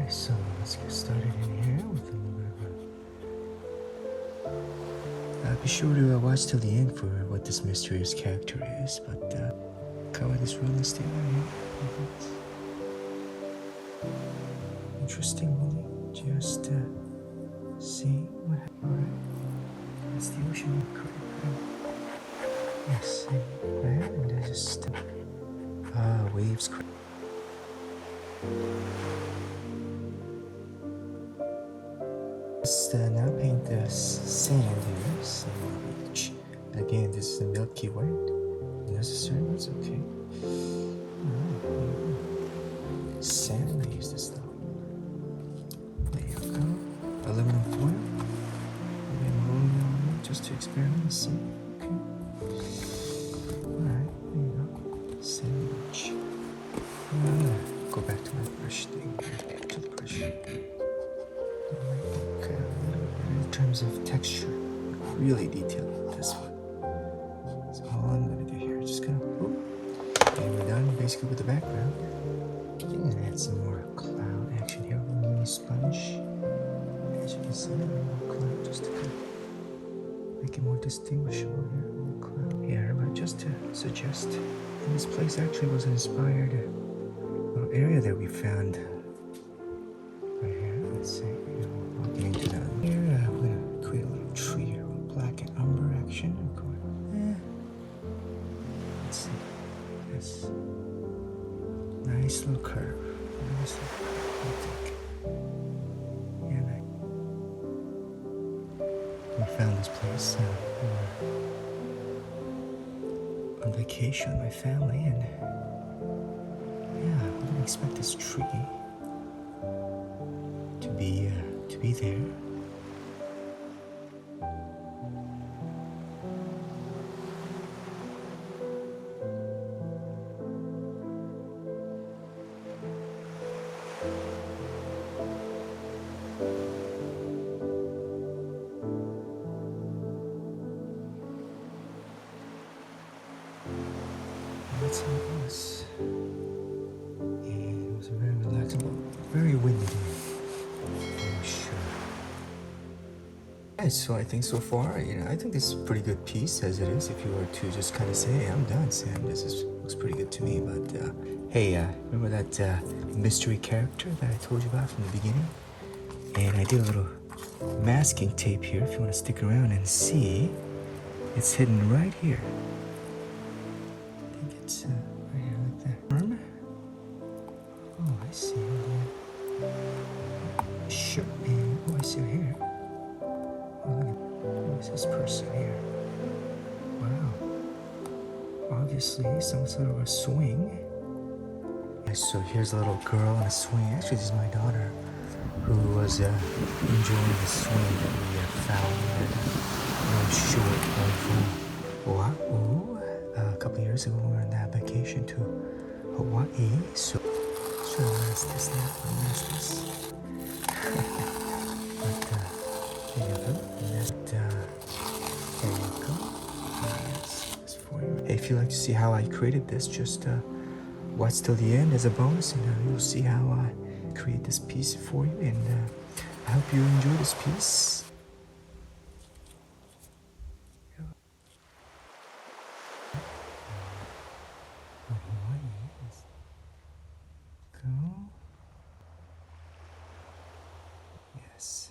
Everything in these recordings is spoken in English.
Alright, so let's get started in here with a little bit of be sure to watch till the end for what this mysterious character is, but cover this real estate right here. Interestingly, just see what happened. Alright, that's the ocean, correct? Yes, see there, and there's just waves. Let's now paint the sand here, sand beach. Again, this is the Milky Way. Necessary, that's okay. Sand, I use this though. There you go. Aluminum foil. Just to experiment and see. Okay. Alright, there you go. Sand beach. Go back to my brush thing. To the brush. Okay, in terms of texture, really detailed with this one. So all I'm gonna do here, just gonna and we're done basically with the background. I'm gonna add some more cloud action here with a mini sponge. As you can see, a little cloud just to kind of make it more distinguishable here. A little cloud here, but just to suggest, and this place actually was inspired little area that we found right here. Let's see, walking into that here. We're gonna create a little tree here with black and umber action. Let's see. Yes. Nice little curve. Nice little curve. I think. Yeah, we found this place on vacation with my family, and yeah, I didn't expect this tree to be there. That's how it was. And it was very relaxing, very windy day, for sure. Yeah, so I think so far, I think this is a pretty good piece as it is. If you were to just kind of say, hey, I'm done, Sam, looks pretty good to me. But hey, remember that mystery character that I told you about from the beginning? And I did a little masking tape here if you want to stick around and see. It's hidden right here. I think it's right here like that. Oh, I see. Sure. And oh, I see her here. Oh, look at who is this person here? Wow. Obviously, some sort of a swing. So here's a little girl on a swing. Actually, this is my daughter who was enjoying the swing that we found short of Oahu. A couple years ago, we were on that vacation to Hawaii. So, should I mask this now? Mask this. But there you go. There you go. Yes, this for you. Hey, if you'd like to see how I created this, just watch till the end as a bonus, and you'll see how I create this piece for you. And I hope you enjoy this piece. Yes.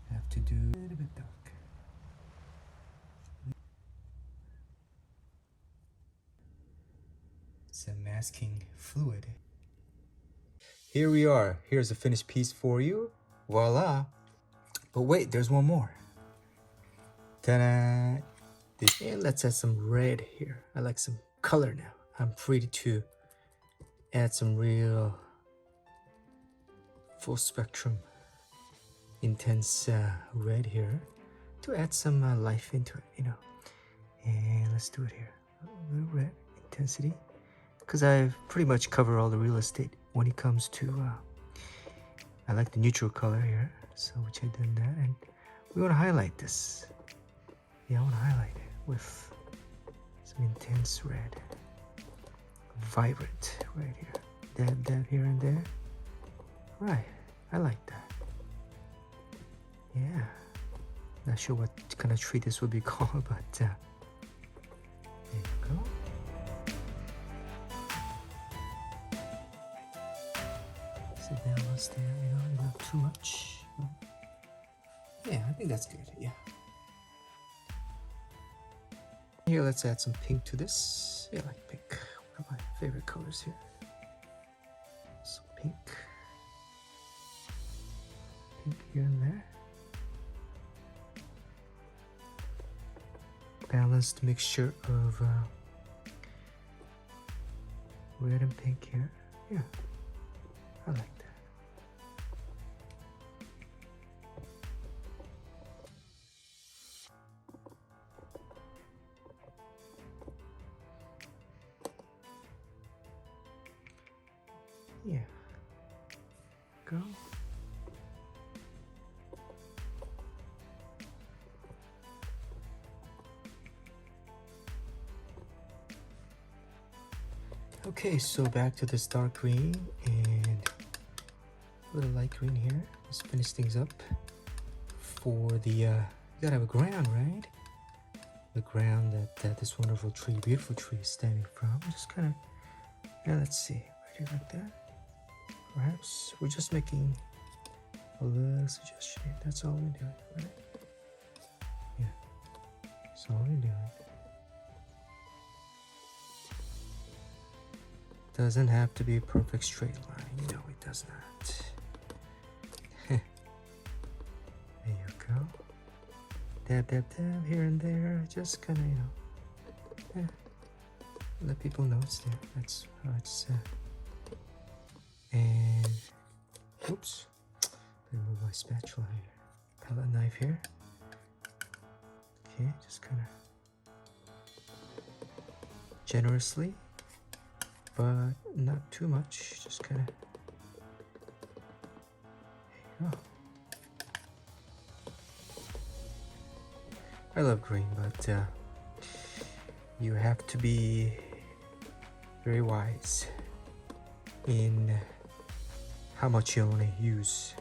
I have to do a little bit dark. It's a masking fluid. Here we are. Here's a finished piece for you. Voila. But wait, there's one more. Ta-da! And let's add some red here. I like some color now. I'm free to add some real full spectrum intense red here to add some life into it, And let's do it here. A little red intensity, because I've pretty much covered all the real estate when it comes to I like the neutral color here, so which I did that, and we want to highlight this. Yeah, I want to highlight it with some intense red, vibrant right here. Dab here and there. Right, I like that. Yeah, not sure what kind of tree this would be called, but there you go. So balance there, you know, not too much. Yeah, I think that's good. Yeah. Here, let's add some pink to this. Yeah, I like pink. One of my favorite colors here. Some pink. Pink here and there. Balanced mixture of red and pink here. Yeah, I like that. Yeah. Go. Okay, so back to this dark green and a little light green here. Let's finish things up. For the, you gotta have a ground, right? The ground that this wonderful tree, beautiful tree is standing from. Just kind of, yeah, let's see, right here like that. Perhaps we're just making a little suggestion here. That's all we're doing, right? Yeah, that's all we're doing. Doesn't have to be a perfect straight line. No, it does not. There you go. Dab, dab, dab here and there. Just kind of, you know, let people know it's there. That's how it's and oops, remove my spatula here. Palette knife here. Okay, just kind of generously, but not too much. Just kind of. There you go. I love green, but you have to be very wise in how much you want to use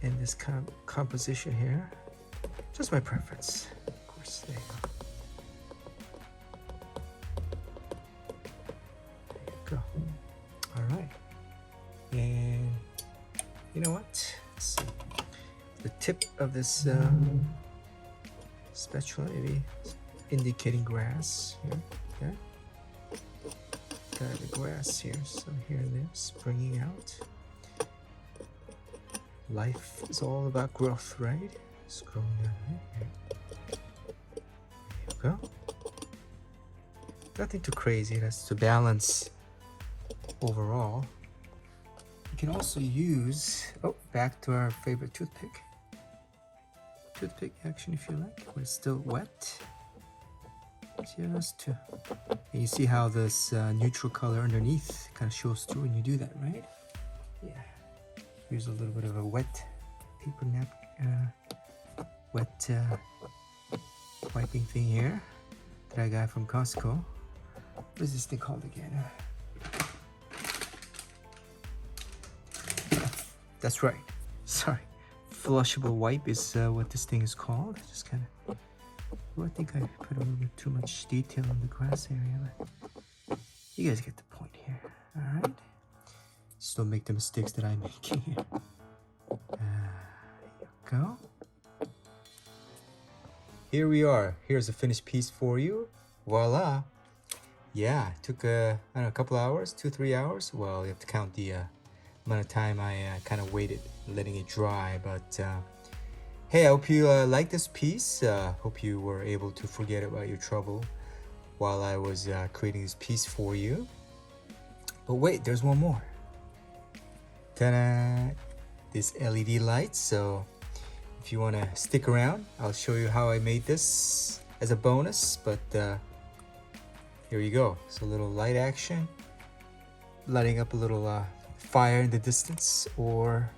in this composition here. Just my preference, of course. There you go. All right, and you know what? Let's see. The tip of this spatula maybe indicating grass here. Okay. Got the grass here, so here it is, bringing out. Life is all about growth, right? Scroll down here. There you go. Nothing too crazy, that's to balance overall. You can also use, oh, back to our favorite toothpick. Toothpick action if you like, when it's still wet. Just to, and you see how this neutral color underneath kind of shows through when you do that, right? Yeah. Here's a little bit of a wet paper wet wiping thing here that I got from Costco. What is this thing called again? That's right. Sorry. Flushable wipe is what this thing is called. Just kind of. Well, I think I put a little bit too much detail in the grass area, but you guys get the point here. All right. Just don't make the mistakes that I'm making here. There you go. Here we are. Here's a finished piece for you. Voila. Yeah, it took I don't know, a couple hours, 2-3 hours. Well, you have to count the amount of time I kind of waited letting it dry, but hey, I hope you like this piece. Hope you were able to forget about your trouble while I was creating this piece for you. But wait, there's one more. Ta-da! This LED light. So if you want to stick around, I'll show you how I made this as a bonus. But here you go. So a little light action, lighting up a little fire in the distance, or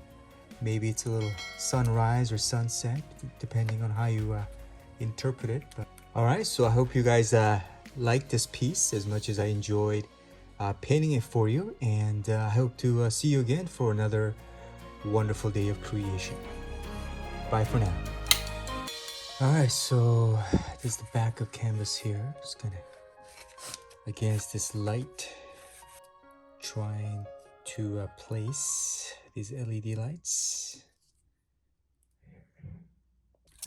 maybe it's a little sunrise or sunset, depending on how you interpret it. But all right, so I hope you guys liked this piece as much as I enjoyed painting it for you, and I hope to see you again for another wonderful day of creation. Bye for now. Alright, so this is the back of canvas here. Just kind of against this light, trying to place these LED lights.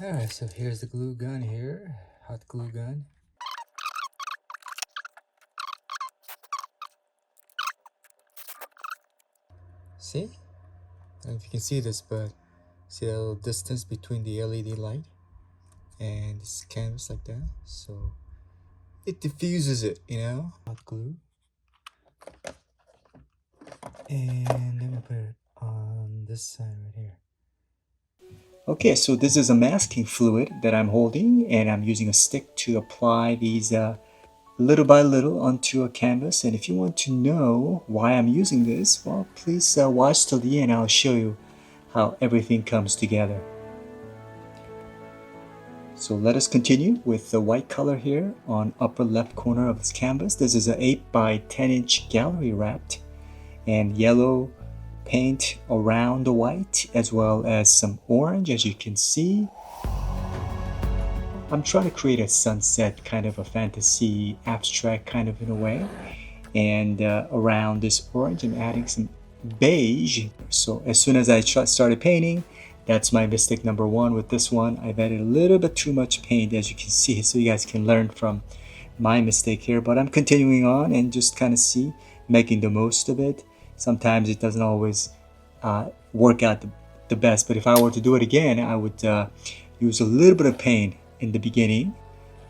Alright, so here's the glue gun here, hot glue gun. See? I don't know if you can see this, but see that little distance between the LED light and this canvas like that? So it diffuses it, you know? Hot glue. And I'm gonna put it on this side right here. Okay, so this is a masking fluid that I'm holding, and I'm using a stick to apply these little by little onto a canvas. And if you want to know why I'm using this, well, please watch till the end. I'll show you how everything comes together. So let us continue with the white color here on upper left corner of this canvas. This is an 8 by 10 inch gallery wrapped, and yellow paint around the white, as well as some orange, as you can see. I'm trying to create a sunset, kind of a fantasy abstract kind of in a way, and around this orange I'm adding some beige. So as soon as I started painting, that's my mistake number one with this one. I've added a little bit too much paint, as you can see, so you guys can learn from my mistake here. But I'm continuing on and just kind of making the most of it. Sometimes it doesn't always work out the best, but if I were to do it again, I would use a little bit of paint in the beginning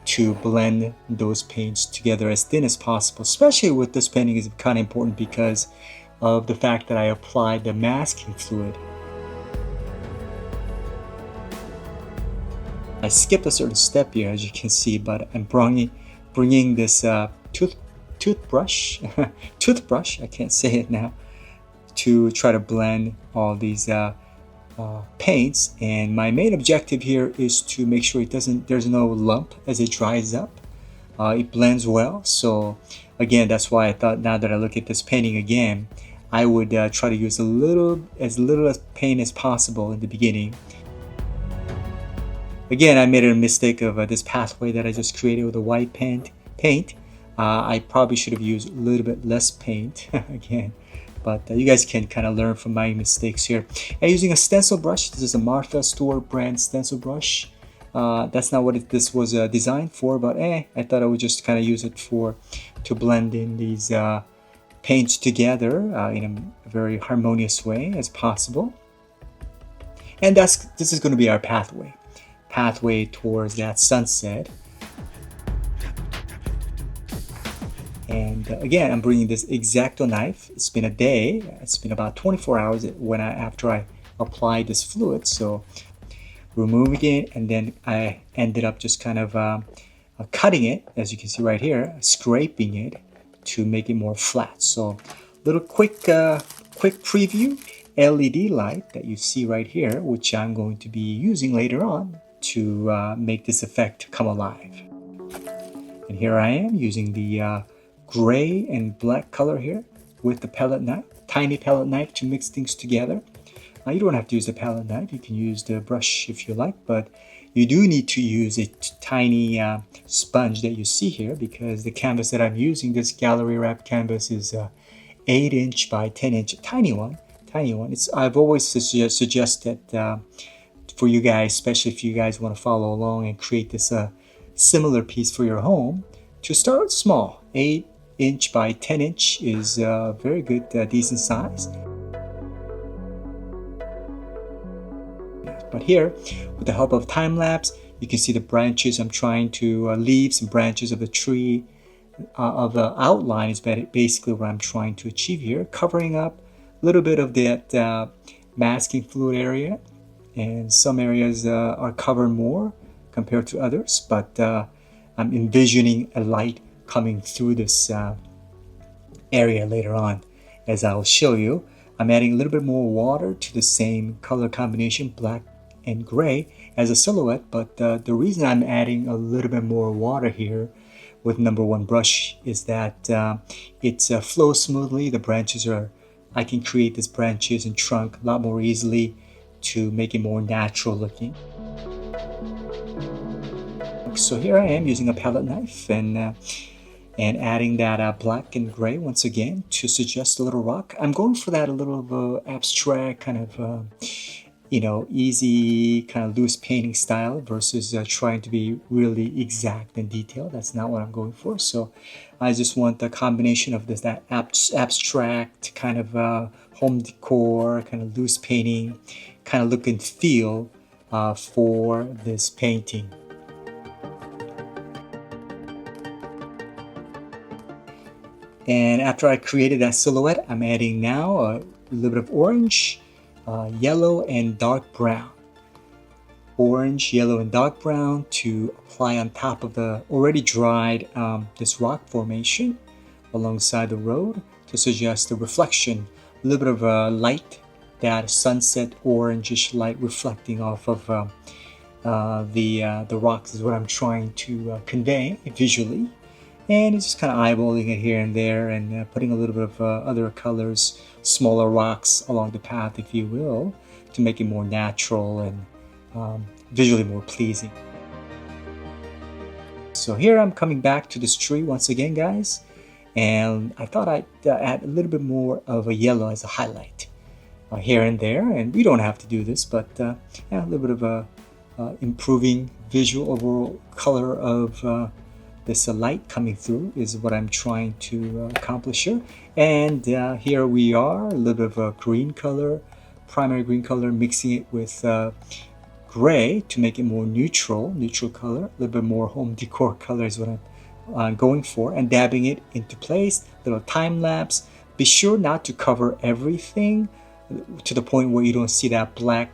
to blend those paints together as thin as possible. Especially with this painting is kind of important because of the fact that I applied the masking fluid. I skipped a certain step here, as you can see, but I'm bringing this toothbrush, I can't say it now, to try to blend all these paints. And my main objective here is to make sure there's no lump as it dries up. It blends well. So again, that's why I thought, now that I look at this painting again, I would try to use as little paint as possible in the beginning. Again, I made a mistake of this pathway that I just created with the white paint. I probably should have used a little bit less paint again, but you guys can kind of learn from my mistakes here. I'm using a stencil brush. This is a Martha Stewart brand stencil brush. That's not what this was designed for, but I thought I would just kind of use it to blend in these paints together in a very harmonious way as possible. And this is going to be our pathway towards that sunset. And again, I'm bringing this X-Acto knife. It's been a day. It's been about 24 hours after I applied this fluid. So removing it, and then I ended up just kind of cutting it, as you can see right here, scraping it to make it more flat. So little quick preview LED light that you see right here, which I'm going to be using later on to make this effect come alive. And here I am using the gray and black color here with the palette knife, tiny palette knife, to mix things together. You don't have to use the palette knife, you can use the brush if you like, but you do need to use a tiny sponge that you see here, because the canvas that I'm using, this gallery wrap canvas, is 8 inch by 10 inch, tiny one. I've always suggested for you guys, especially if you guys want to follow along and create this similar piece for your home, to start small. 8 inch by 10 inch is a very good, decent size. But here, with the help of time lapse, you can see the branches. I'm trying to leave some branches of the tree of the outline is basically what I'm trying to achieve here, covering up a little bit of that masking fluid area, and some areas are covered more compared to others, but I'm envisioning a light coming through this area later on, as I'll show you. I'm adding a little bit more water to the same color combination, black and gray, as a silhouette, but the reason I'm adding a little bit more water here with number one brush is that it flows smoothly. The branches are, I can create these branches and trunk a lot more easily to make it more natural looking. So here I am using a palette knife and adding that black and gray once again to suggest a little rock. I'm going for that a little abstract kind of easy kind of loose painting style versus trying to be really exact and detailed. That's not what I'm going for. So I just want the combination of that abstract kind of home decor, kind of loose painting, kind of look and feel for this painting. And after I created that silhouette, I'm adding now a little bit of orange, yellow, and dark brown. Orange, yellow, and dark brown to apply on top of the already dried this rock formation alongside the road to suggest the reflection, a little bit of light, that sunset orangish light reflecting off of the rocks is what I'm trying to convey visually. And it's just kind of eyeballing it here and there and putting a little bit of other colors, smaller rocks along the path, if you will, to make it more natural and visually more pleasing. So here I'm coming back to this tree once again, guys, and I thought I'd add a little bit more of a yellow as a highlight here and there. And we don't have to do this, but yeah, a little bit of a improving visual overall color of this light coming through is what I'm trying to accomplish here. And here we are, a little bit of a green color, primary green color, mixing it with gray to make it more neutral color, a little bit more home decor color is what I'm going for, and dabbing it into place, little time lapse. Be sure not to cover everything to the point where you don't see that black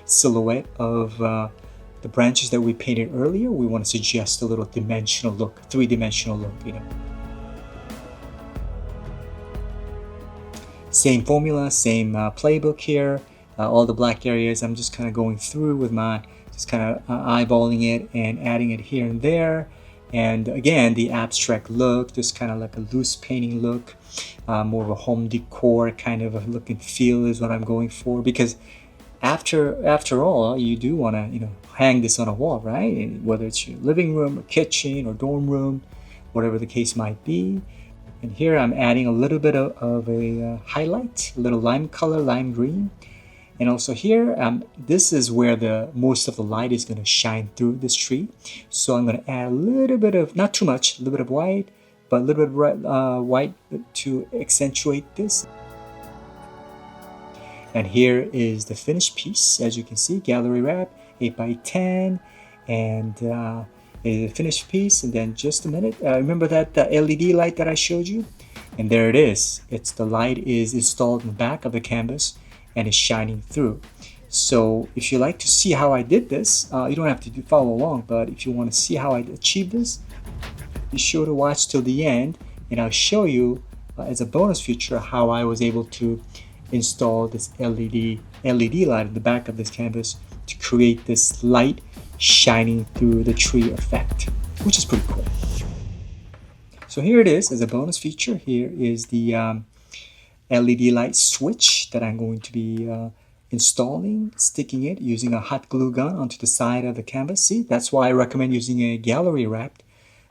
silhouette of the branches that we painted earlier. We want to suggest a little dimensional look, three-dimensional look, Same formula, same playbook here. All the black areas I'm just kind of going through with just kind of eyeballing it and adding it here and there. And again, the abstract look, just kind of like a loose painting look, more of a home decor kind of a look and feel is what I'm going for, because after all, you do want to hang this on a wall, right? Whether it's your living room or kitchen or dorm room, whatever the case might be. And here I'm adding a little bit of a highlight, a little lime color, lime green. And also here, this is where the most of the light is going to shine through this tree. So I'm going to add a little bit of, not too much, a little bit of white, but a little bit of white to accentuate this. And here is the finished piece. As you can see, gallery wrap, 8x10, and a finished piece. And then just a minute, remember that LED light that I showed you? And there it is. The light is installed in the back of the canvas and is shining through. So if you like to see how I did this, you don't have to follow along, but if you want to see how I achieved this, be sure to watch till the end, and I'll show you as a bonus feature how I was able to install this LED light in the back of this canvas to create this light shining through the tree effect, which is pretty cool. So here it is as a bonus feature. Here is the LED light switch that I'm going to be installing, sticking it using a hot glue gun onto the side of the canvas. See, that's why I recommend using a gallery wrap,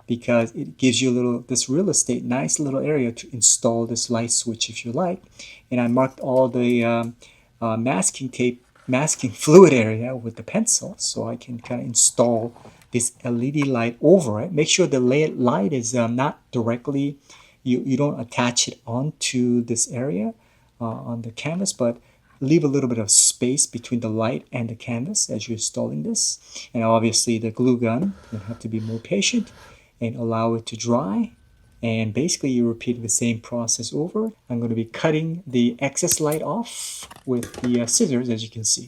because it gives you this real estate, nice little area to install this light switch if you like. And I marked all the masking tape, masking fluid area with the pencil, so I can kind of install this LED light over it. Make sure the light is not directly, you don't attach it onto this area on the canvas, but leave a little bit of space between the light and the canvas as you're installing this. And obviously the glue gun, you have to be more patient and allow it to dry. And basically you repeat the same process over. I'm going to be cutting the excess light off with the scissors, as you can see.